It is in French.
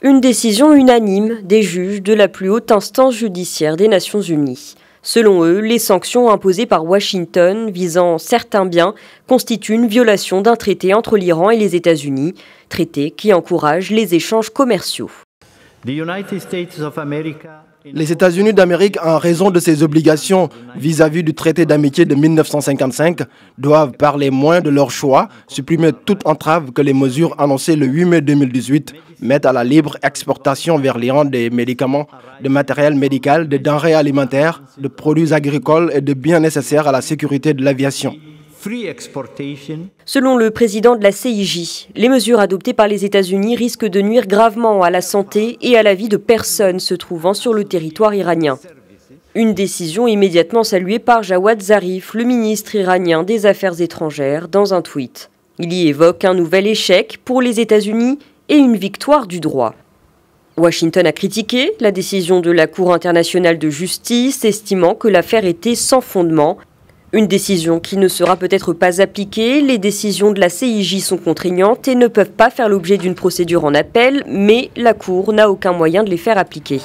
Une décision unanime des juges de la plus haute instance judiciaire des Nations Unies. Selon eux, les sanctions imposées par Washington visant certains biens constituent une violation d'un traité entre l'Iran et les États-Unis, traité qui encourage les échanges commerciaux. Les États-Unis d'Amérique, en raison de ses obligations vis-à-vis du traité d'amitié de 1955, doivent parler moins de leur choix, supprimer toute entrave que les mesures annoncées le 8 mai 2018 mettent à la libre exportation vers l'Iran des médicaments, de matériel médical, de denrées alimentaires, de produits agricoles et de biens nécessaires à la sécurité de l'aviation. Selon le président de la CIJ, les mesures adoptées par les États-Unis risquent de nuire gravement à la santé et à la vie de personnes se trouvant sur le territoire iranien. Une décision immédiatement saluée par Jawad Zarif, le ministre iranien des Affaires étrangères, dans un tweet. Il y évoque un nouvel échec pour les États-Unis et une victoire du droit. Washington a critiqué la décision de la Cour internationale de justice, estimant que l'affaire était sans fondement. Une décision qui ne sera peut-être pas appliquée. Les décisions de la CIJ sont contraignantes et ne peuvent pas faire l'objet d'une procédure en appel, mais la Cour n'a aucun moyen de les faire appliquer.